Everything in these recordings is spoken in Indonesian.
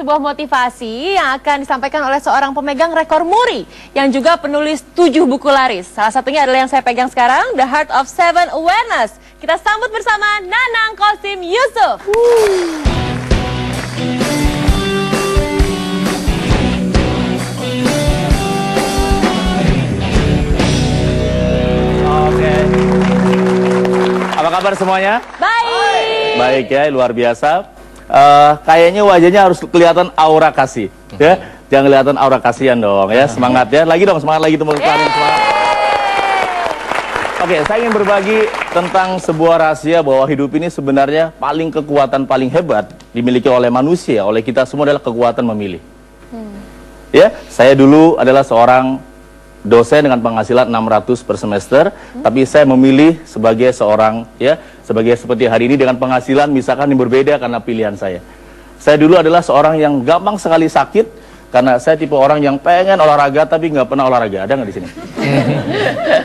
sebuah motivasi yang akan disampaikan oleh seorang pemegang rekor muri yang juga penulis 7 buku laris. Salah satunya adalah yang saya pegang sekarang, The Heart of Seven Awareness. Kita sambut bersama Nanang Qasim Yusuf. Oke. Apa kabar semuanya? Baik. Baik ya, luar biasa. Kayaknya wajahnya harus kelihatan aura kasih, ya. Jangan kelihatan aura kasihan dong, ya. Semangat ya. Lagi dong, semangat lagi teman-teman. Semangat. Oke, saya ingin berbagi tentang sebuah rahasia bahwa hidup ini sebenarnya kekuatan paling hebat dimiliki oleh manusia, oleh kita semua adalah kekuatan memilih. Ya, saya dulu adalah seorang dosen dengan penghasilan 600 per semester, tapi saya memilih sebagai seorang, ya, sebagai seperti hari ini dengan penghasilan misalkan yang berbeda karena pilihan saya. Saya dulu adalah seorang yang gampang sekali sakit karena saya tipe orang yang pengen olahraga tapi nggak pernah olahraga. Ada nggak di sini?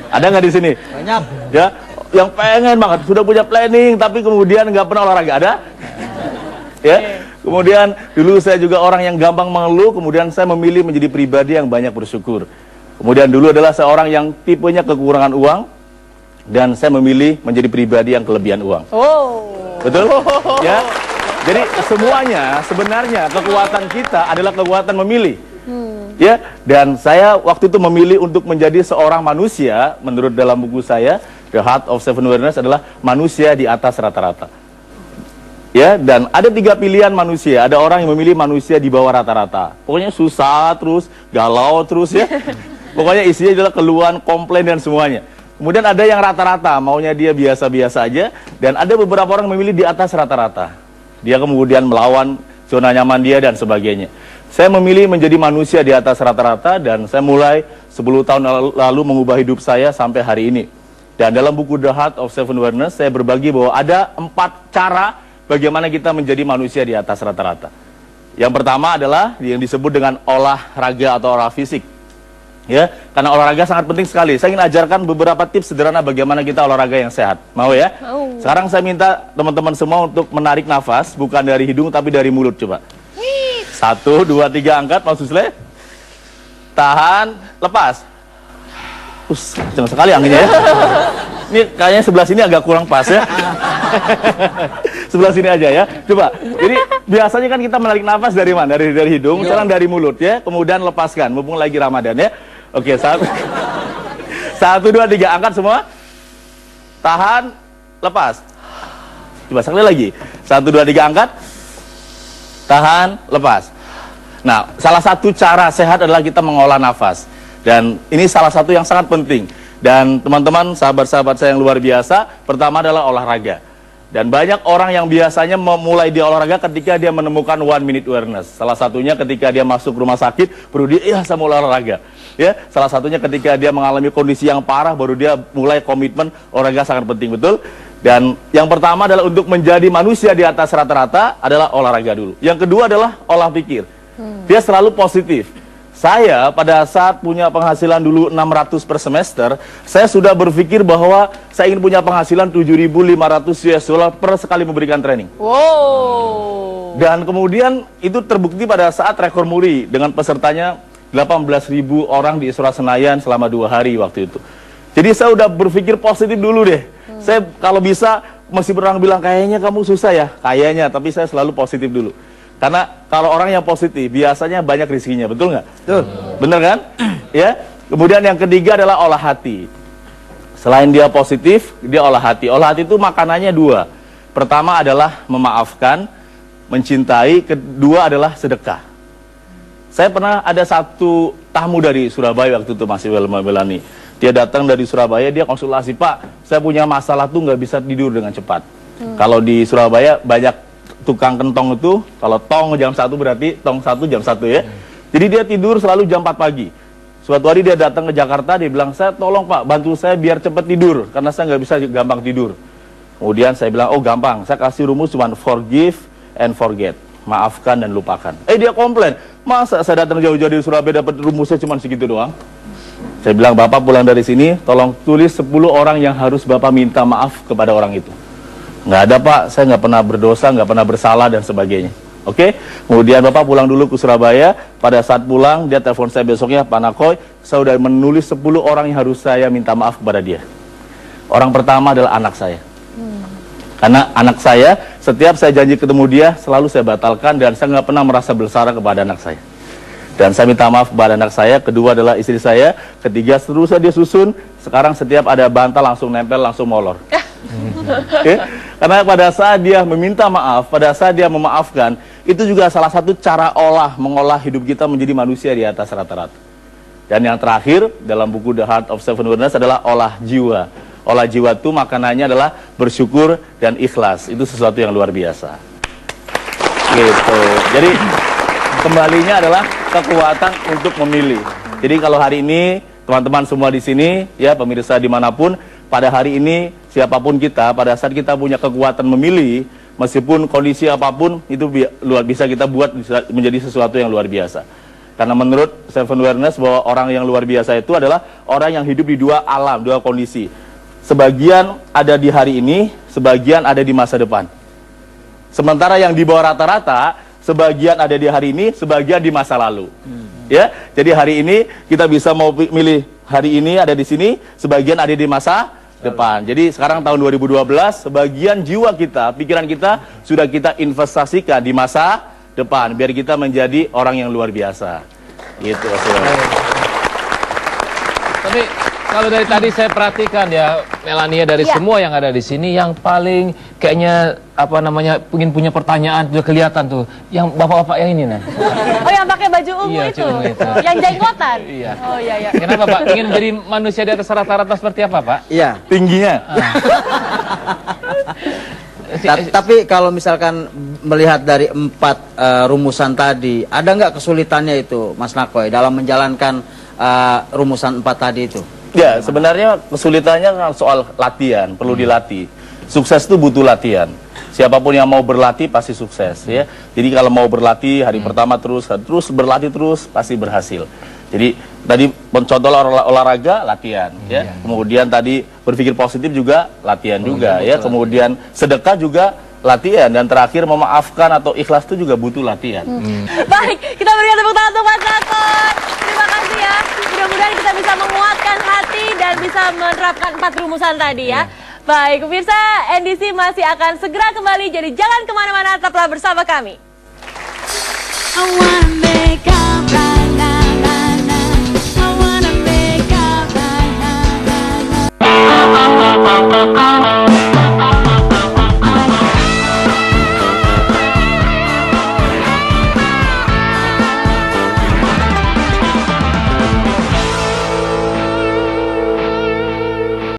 Ada nggak di sini? Banyak. Ya, yang pengen banget, sudah punya planning tapi kemudian nggak pernah olahraga. Ada? Ya. Kemudian dulu saya juga orang yang gampang mengeluh, kemudian saya memilih menjadi pribadi yang banyak bersyukur. Kemudian dulu adalah seorang yang tipenya kekurangan uang, dan saya memilih menjadi pribadi yang kelebihan uang. Betul? Ya. Jadi semuanya sebenarnya kekuatan kita adalah kekuatan memilih. Ya. Dan saya waktu itu memilih untuk menjadi seorang manusia, menurut dalam buku saya, The Heart of Seven Awareness adalah manusia di atas rata-rata. Ya, dan ada 3 pilihan manusia. Ada orang yang memilih manusia di bawah rata-rata. Pokoknya susah terus, galau terus ya. Pokoknya isinya adalah keluhan, komplain dan semuanya. Kemudian ada yang rata-rata, maunya dia biasa-biasa aja. Dan ada beberapa orang memilih di atas rata-rata. Dia kemudian melawan zona nyaman dia dan sebagainya. Saya memilih menjadi manusia di atas rata-rata dan saya mulai 10 tahun lalu mengubah hidup saya sampai hari ini. Dan dalam buku The Heart of Seven Awareness, saya berbagi bahwa ada 4 cara bagaimana kita menjadi manusia di atas rata-rata. Yang pertama adalah yang disebut dengan olahraga atau olah fisik. Ya, karena olahraga sangat penting sekali. Saya ingin ajarkan beberapa tips sederhana bagaimana kita olahraga yang sehat. Mau ya? Mau. Sekarang saya minta teman-teman semua untuk menarik nafas, bukan dari hidung tapi dari mulut, coba. 1, 2, 3, angkat, Mas Susle. Tahan, lepas. Kencang sekali anginnya ya. Ini kayaknya sebelah sini agak kurang pas ya. Sebelah sini aja ya. Coba. Jadi biasanya kan kita menarik nafas dari mana? Dari hidung, sekarang dari mulut ya. Kemudian lepaskan. Mumpung lagi Ramadan ya. Oke, 1, 2, 3, angkat semua. Tahan, lepas. Coba sekali lagi. 1, 2, 3, angkat. Tahan, lepas. Nah, salah satu cara sehat adalah kita mengolah nafas. Dan ini salah satu yang sangat penting. Dan teman-teman, sahabat-sahabat saya yang luar biasa, pertama adalah olahraga. Dan banyak orang yang biasanya memulai di olahraga ketika dia menemukan 1 minute awareness. Salah satunya ketika dia masuk rumah sakit, baru dia, saya mau olahraga. Ya, salah satunya ketika dia mengalami kondisi yang parah, baru dia mulai komitmen, olahraga sangat penting, betul? Dan yang pertama adalah untuk menjadi manusia di atas rata-rata adalah olahraga dulu. Yang kedua adalah olah pikir. Dia selalu positif. Saya pada saat punya penghasilan dulu 600 per semester, saya sudah berpikir bahwa saya ingin punya penghasilan 7.500 US$ per sekali memberikan training. Wow. Dan kemudian itu terbukti pada saat rekor muri dengan pesertanya 18.000 orang di Istora Senayan selama 2 hari waktu itu. Jadi saya udah berpikir positif dulu deh. Saya kalau bisa, mesti orang bilang kayaknya kamu susah ya, kayaknya, tapi saya selalu positif dulu. Karena kalau orang yang positif biasanya banyak rezekinya, betul nggak? Betul. Bener kan? Ya. Kemudian yang ketiga adalah olah hati. Selain dia positif, dia olah hati. Olah hati itu makanannya 2. Pertama adalah memaafkan, mencintai. Kedua adalah sedekah. Saya pernah ada satu tamu dari Surabaya waktu itu, masih Melani. Dia datang dari Surabaya, dia konsultasi, Pak, saya punya masalah tuh nggak bisa tidur dengan cepat. Kalau di Surabaya banyak tukang kentong itu, kalau tong jam 1 berarti tong 1 jam 1 ya. Jadi dia tidur selalu jam 4 pagi. Suatu hari dia datang ke Jakarta, dia bilang, saya tolong Pak, bantu saya biar cepat tidur, karena saya nggak bisa gampang tidur. Kemudian saya bilang, oh gampang, saya kasih rumus cuma forgive and forget. Maafkan dan lupakan. Dia komplain, masa saya datang jauh-jauh dari Surabaya dapat rumusnya cuma segitu doang? Saya bilang, Bapak pulang dari sini, tolong tulis 10 orang yang harus Bapak minta maaf kepada orang itu. Nggak ada Pak, saya nggak pernah berdosa, nggak pernah bersalah dan sebagainya. Oke, kemudian Bapak pulang dulu ke Surabaya. Pada saat pulang, dia telepon saya besoknya, Pak Nakoy, saya sudah menulis 10 orang yang harus saya minta maaf kepada dia. Orang pertama adalah anak saya. Karena anak saya, setiap saya janji ketemu dia, selalu saya batalkan dan saya nggak pernah merasa bersalah kepada anak saya. Dan saya minta maaf kepada anak saya. Kedua adalah istri saya. Ketiga, seterusnya dia susun. Sekarang setiap ada bantal langsung nempel, langsung molor. Okay? Karena pada saat dia meminta maaf, pada saat dia memaafkan, itu juga salah satu cara mengolah hidup kita menjadi manusia di atas rata-rata. Dan yang terakhir dalam buku The Heart of Seven Wonders adalah olah jiwa. Olah jiwa itu makanannya adalah bersyukur dan ikhlas. Itu sesuatu yang luar biasa. Gitu. Jadi kembalinya adalah kekuatan untuk memilih. Jadi kalau hari ini teman-teman semua di sini, ya pemirsa dimanapun, pada hari ini siapapun kita, pada saat kita punya kekuatan memilih, meskipun kondisi apapun itu bisa kita buat menjadi sesuatu yang luar biasa. Karena menurut Seven Awareness bahwa orang yang luar biasa itu adalah orang yang hidup di dua alam, dua kondisi. Sebagian ada di hari ini, sebagian ada di masa depan. Sementara yang di bawah rata-rata, sebagian ada di hari ini, sebagian di masa lalu. Ya, jadi hari ini kita bisa mau pilih hari ini ada di sini, sebagian ada di masa depan. Jadi sekarang tahun 2012, sebagian jiwa kita, pikiran kita sudah kita investasikan di masa depan biar kita menjadi orang yang luar biasa. Gitu. Tapi kalau dari tadi saya perhatikan ya, Melania, dari semua yang ada di sini, yang paling kayaknya apa namanya ingin punya pertanyaan sudah kelihatan tuh, yang bapak-bapak yang ini nah. Oh, yang pakai baju ungu Iya, itu. ungu itu. Yang jenggotan. Iya. Oh iya iya. Kenapa Pak? Ingin menjadi manusia di atas rata-rata seperti apa Pak? Iya. Tingginya. Tapi kalau misalkan melihat dari 4 rumusan tadi, ada nggak kesulitannya itu, Mas Nakoy, dalam menjalankan rumusan 4 tadi itu? Ya, sebenarnya kesulitannya soal latihan, perlu dilatih. Sukses itu butuh latihan. Siapapun yang mau berlatih pasti sukses, ya. Jadi kalau mau berlatih hari pertama terus berlatih terus pasti berhasil. Jadi tadi mencontoh olahraga, latihan, ya. Kemudian tadi berpikir positif juga latihan juga, ya. Kemudian sedekah juga latihan, dan terakhir memaafkan atau ikhlas itu juga butuh latihan. Baik, kita berikan tepuk tangan untuk Mas Nakoy. Terima kasih ya. Mudah-mudahan kita bisa menguatkan hati dan bisa menerapkan 4 rumusan tadi ya. Baik, pemirsa, NDC masih akan segera kembali, jadi jangan kemana-mana, tetaplah bersama kami. I wanna make up right now, nah, nah. I wanna make up right now, nah, nah.